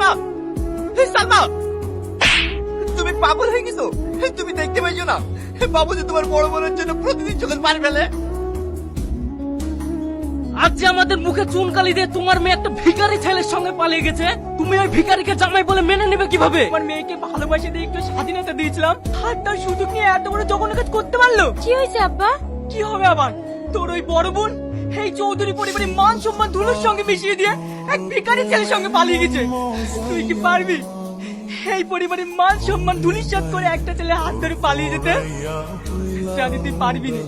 সালমা, সালমা, তুমি পাগল হয়ে গেছো? তুমি দেখতে পাইছো না বাবুজি তোমার বড় বোনের জন্য প্রতিদিন চোখের পানি ফেলে? আজ যে আমাদের মুখে চুনকালি দিয়ে তোমার মেয়ে একটা ভিখারি ছেলের সঙ্গে পালিয়ে গেছে, তুমি ওই ভিখারিকে জামাই বলে মেনে নেবে কিভাবে? আমার মেয়েকে ভালোবাসে দিয়ে একটু স্বাধীনতা দিয়েছিলাম, আর তার সুযোগ নিয়ে এত বড় জঘন্য কাজ করতে পারলো। কি হয়েছে আব্বা? কি হবে আবার? তোর ওই বড় বোন এই চৌধুরী পরিবারের মান সম্মান ধুলোর সঙ্গে মিশিয়ে দিয়ে এক ভিখারি ছেলের সঙ্গে পালিয়ে গেছে। তুই কি পারবি এই পরিবারের মান সম্মান ধুলিসাৎ করে একটা ছেলে হাত ধরে পালিয়ে যেতে? জানি তুই পারবি না,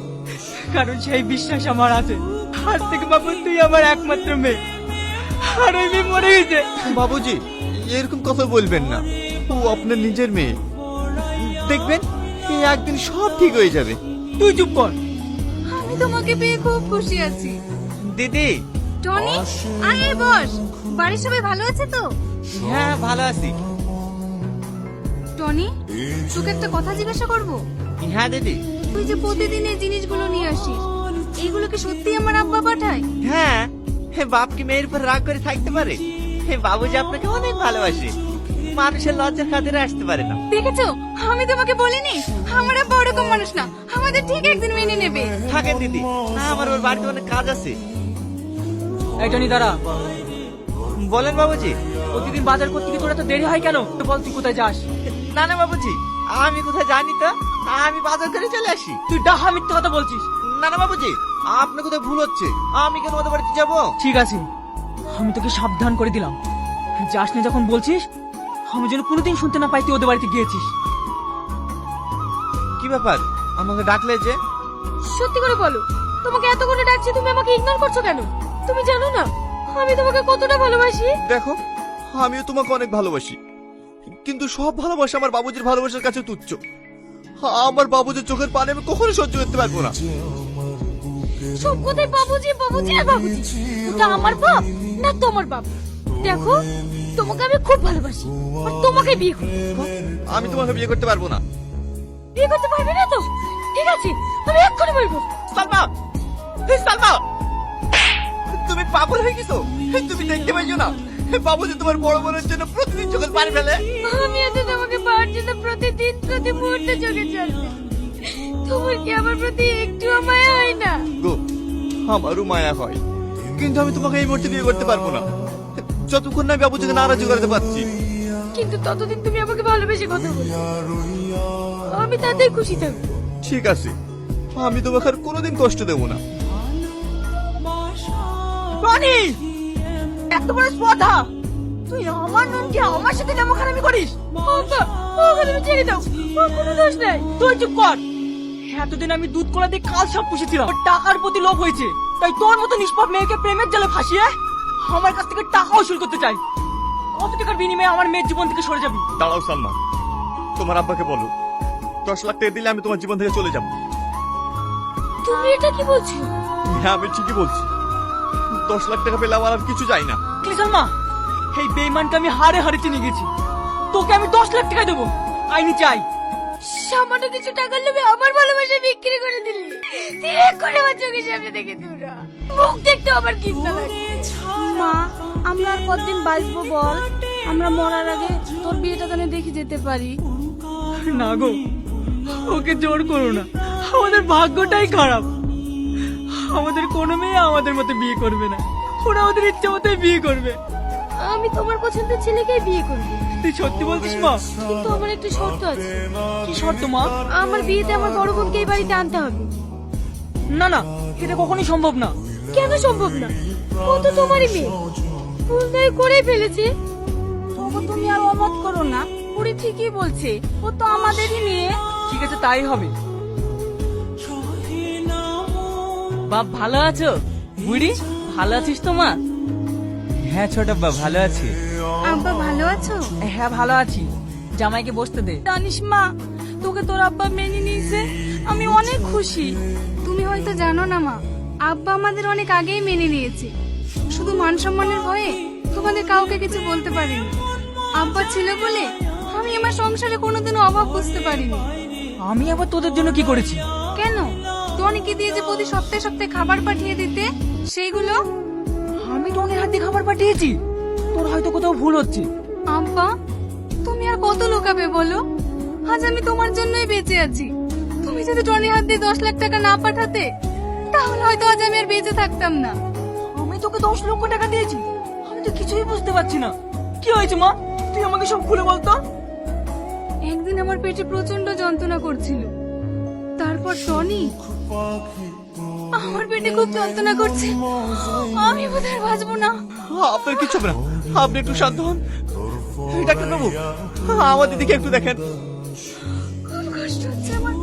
কারণ সেই বিশ্বাস আমার আছে। আজ থেকে বাবু তুই আমার একমাত্র মেয়ে, আর ওই মেয়ে মরে গেছে। বাবুজি এরকম কথা বলবেন না, ও আপনার নিজের মেয়ে। দেখবেন এই একদিন সব ঠিক হয়ে যাবে। তুই চুপ কর। আমি তোমাকে পেয়ে খুব খুশি আছি। দিদি। টনি, আয় বস। বাড়ির সবাই ভালো আছে তো? হ্যাঁ ভালো আছি। টনি, তোকে একটা কথা জিজ্ঞাসা করব। হ্যাঁ দিদি। তুই যে প্রতিদিন এই জিনিসগুলো নিয়ে আসিস, এইগুলো কি সত্যি আমার আব্বা পাঠায়? হ্যাঁ, বাপ কি মেয়ের উপর রাগ করে থাকতে পারে? বাবুজি আপনাকে অনেক ভালোবাসে, মানুষের লজ্জার খাতিরে আসতে পারে না। দেখেছো, আমি তোমাকে বলিনি আমার আব্বা ওরকম মানুষ না, আমাদের ঠিক একদিন মেনে নেবে। থাকেন দিদি, আমার ওর বাড়িতে অনেক কাজ আছে। এই টনি দাঁড়া। বলেন বাবুজি। প্রতিদিন বাজার করতে গিয়ে তোর এত দেরি হয় কেন? তো বল তুই কোথায় যাস? না না বাবুজি, আমি কোথায় জানি তো, আমি বাজার করে চলে আসি। তুই ডাহা মিথ্যে কথা বলছিস। না না বাবুজি, আপনার কোথায় ভুল হচ্ছে, আমি কেন ওদের বাড়িতে যাবো? ঠিক আছে, আমি তোকে সাবধান করে দিলাম, যাস না যখন বলছিস, আমি যেন কোনোদিন শুনতে না পাই তুই ওদের বাড়িতে গিয়েছিস। কি ব্যাপার, আমাকে ডাকলে যে? সত্যি করে বলো, তোমাকে এত করে ডাকছি, তুমি আমাকে ইগনোর করছো কেন? তুমি জানো না আমি তোমাকে কতটা ভালোবাসি? দেখো, আমিও তোমাকে অনেক ভালোবাসি, কিন্তু সব ভালোবাসা আমার বাবুজির ভালোবাসার কাছে তুচ্ছ। আমার বাবুজির চোখের পানি আমি কখনো সহ্য করতে পারবো না। সব কথাই বাবুজি বাবুজি আর বাবুজি। ওটা আমার বাপ না তোমার বাপ? দেখো, তোমাকে আমি খুব ভালোবাসি, আর তোমাকে বিয়ে করব। আমি তোমাকে বিয়ে করতে পারবো না। বিয়ে করতে পারবে না তো? ঠিক আছে, আমি এক্ষুনি বলবো। সালমা, সালমা, তুমি পাগল হয়ে গেছো? তুমি দেখতে পাইছো না বাবুজি তোমার বড় বোনের জন্য প্রতিদিন চোখের পানি ফেলে? আমি আজ তোমাকে পাওয়ার জন্য প্রতিদিন প্রতি মুহূর্তে চোখে চলছে। তোমার কি আমার প্রতি একটু মায়া হয় না? গো, আমারও মায়া হয়, কিন্তু আমি তোমাকে এই মুহূর্তে বিয়ে করতে পারবো না, যতক্ষণ না আমি বাবুজিকে নারাজি করতে পারছি। কিন্তু ততদিন তুমি আমাকে ভালোবেসে কথা বলো, আমি তাতেই খুশি থাকবো। ঠিক আছে, আমি তোমাকে আর কোনোদিন কষ্ট দেবো না। টনি, এত বড় স্পর্ধা! তুই আমার নুনকে আমার সাথে কেমন খারাপি করিস? বাবা, ওকে তুমি ছেড়ে দাও, ওর কোনো দোষ নাই। তুই চুপ কর। এতদিন আমি দুধ কলা দিয়ে কাল সব পুষেছিলাম, ওর টাকার প্রতি লোভ হয়েছে, তাই তোর মতো নিষ্পাপ মেয়েকে প্রেমের জালে ফাঁসিয়ে আমার কাছ থেকে টাকা উসুল করতে চাই। কত টাকার বিনিময়ে আমার মেয়ের জীবন থেকে সরে যাবি? দাঁড়াও সালমা, তোমার আব্বাকে বলো 10 লাখ টাকা দিলে আমি তোমার জীবন থেকে চলে যাবো। তুমি এটা কি বলছো? হ্যাঁ আমি ঠিকই বলছি, 10 লাখ টাকা পেলে আমার আর কিছু চাই না। সালমা, এই বেইমানকে আমি হারে হারে চিনে গেছি, তোকে আমি 10 লাখ টাকা দেবো, আইনি চাই। সামান্য কিছু টাকার লোভে আমার ভালোবাসা বিক্রি করে দিলি। তুই করে আমার চোখের সামনে দেখে তোরা মুখ দেখতে আমার কিন্না লাগে। মা, আমরা আর কতদিন বাঁচবো বল? আমরা মরার আগে তোর বিয়েটা জানে দেখে যেতে পারি। না গো, ওকে জোর করো না, আমাদের ভাগ্যটাই খারাপ। আমাদের কোনো মেয়ে আমাদের মতো বিয়ে করবে না, ওরা ওদের ইচ্ছে মতোই বিয়ে করবে। আমি তোমার পছন্দের ছেলেকেই বিয়ে করবো, তুই সত্যি বলছিস মা? কিন্তু আমার একটা শর্ত আছে। কি শর্ত মা? আমার বিয়েতে আমার বড় বোনকে এই বাড়িতে আনতে হবে। না না, এটা কখনোই সম্ভব না। কেন সম্ভব না? ও তো তোমারই মেয়ে, ভুল নয় করেই ফেলেছে। তবু তুমি আর অমত করো না, পুরি ঠিকই বলছে, ও তো আমাদেরই মেয়ে। ঠিক আছে, তাই হবে। বাপ ভালো আছো? বুড়ি ভালো আছিস তো মা? হ্যাঁ ছোট আব্বা ভালো আছি। আব্বা ভালো আছো? হ্যাঁ ভালো আছি, জামাইকে বসতে দে। জানিস মা, তোকে তোর আব্বা মেনে নিয়েছে, আমি অনেক খুশি। তুমি হয়তো জানো না মা, আব্বা আমাদের অনেক আগেই মেনে নিয়েছে, শুধু মান সম্মানের ভয়ে তোমাদের কাউকে কিছু বলতে পারিনি। আব্বা ছিল বলে আমি আমার সংসারে কোনোদিনও অভাব বুঝতে পারিনি। আমি আবার তোদের জন্য কি করেছি? কেন? টনিকে দিয়ে যে প্রতি সপ্তাহে সপ্তাহে খাবার পাঠিয়ে দিতে, সেইগুলো আমি টনির হাতে খাবার পাঠিয়েছি? তোর হয়তো কোথাও ভুল হচ্ছে। আব্বা, তুমি আর কত লোকাবে বলো? আজ আমি তোমার জন্যই বেঁচে আছি। তুমি যদি টনি হাত দিয়ে 10 লাখ টাকা না পাঠাতে, তাহলে হয়তো আজ আমি আর বেঁচে থাকতাম না। আমি তোকে 10 লক্ষ টাকা দিয়েছি, আমি তো কিছুই বুঝতে পারছি না। কি হয়েছে মা, তুই আমাকে সব খুলে বলতো। একদিন আমার পেটে প্রচন্ড যন্ত্রণা করছিল, তারপর টনি আমার পেটে খুব যন্ত্রণা করছে, আমি বোধহয় বাঁচবো না। আপনার কিছু হবে না, আপনি একটু শান্ত হন। এই ডাক্তার বাবু, আমার দিদিকে একটু দেখেন। খুব কষ্ট হচ্ছে আমার।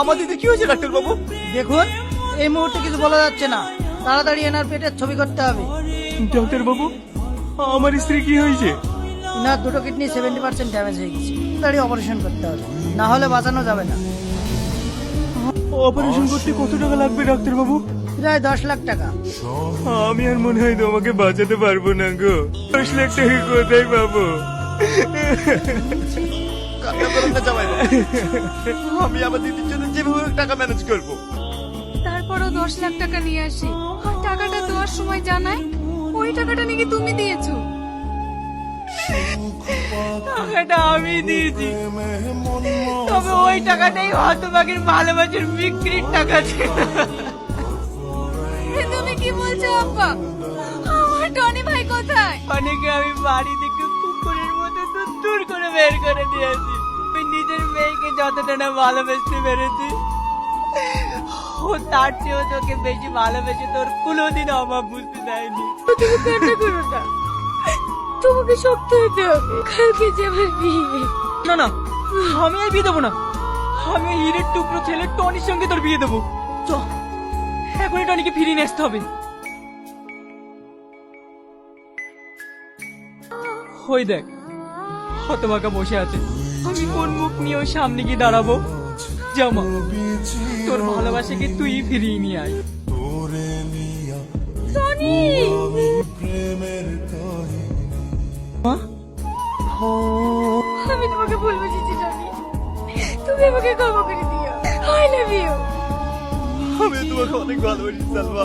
আমার দিদি কি হয়েছে ডাক্তার বাবু? দেখুন, এই মুহূর্তে কিছু বলা যাচ্ছে না, তাড়াতাড়ি এনার পেটের ছবি করতে হবে। ডাক্তার বাবু, আমার স্ত্রী কি হয়েছে? এনার দুটো কিডনি 70% ড্যামেজ হয়ে গেছে, তাড়াতাড়ি অপারেশন করতে হবে, না হলে বাঁচানো যাবে না। অপারেশন করতে কত টাকা লাগবে ডাক্তার বাবু? প্রায় 10 লাখ টাকা। আমি আর মনে হয় তোমাকে বাঁচাতে পারবো না গো। 10 লাখ টাকা কোথায় পাবো? কান্না করেন না জামাই বাবু। আমি আমার দিদির জন্য যেভাবে হোক টাকা ম্যানেজ করবো। তারপরও 10 লাখ টাকা নিয়ে আসি, আর টাকাটা দেওয়ার সময় জানাই ওই টাকাটা নাকি তুমি দিয়েছো। টাকাটা আমি দিয়েছি, তবে ওই টাকাটাই হতভাগের ভালোবাসার বিক্রির টাকা ছিল। এ তুমি কি বলছো আব্বা? আমার টনি ভাই কোথায়? অনেকে আমি বাড়ি থেকে কুকুরের মতো দূর করে বের করে দিয়েছি। আমি নিজের মেয়েকে যতটা না ভালোবাসতে পেরেছি, ও তার চেয়েও তোকে বেশি ভালোবেসে তোর কোনোদিন অভাব বুঝতে দেয়নি। তুমি কান্না করো না, তোমাকে শক্ত হতে হবে, কালকে যে আমার বিয়ে। না না, আমি আর বিয়ে দেবো না। আমি ওই হীরের টুকরো ছেলে টনির সঙ্গে তোর বিয়ে দেবো। চ, এখনই টনিকে ফিরিয়ে নিয়ে আসতে হবে। ওই দেখ, হতবাকা বসে আছে। আমি কোন মুখ নিয়ে ওর সামনে গিয়ে দাঁড়াবো? জামা, তোর ভালোবাসাকে তুই ফিরিয়ে নিয়ে আয়। টনি, মা, আমি তোমাকে ভুল বুঝেছি টনি, তুমি আমাকে ক্ষমা করে দিও। I love you. আমি তোমাকে অনেক ভালোবাসি সালমা।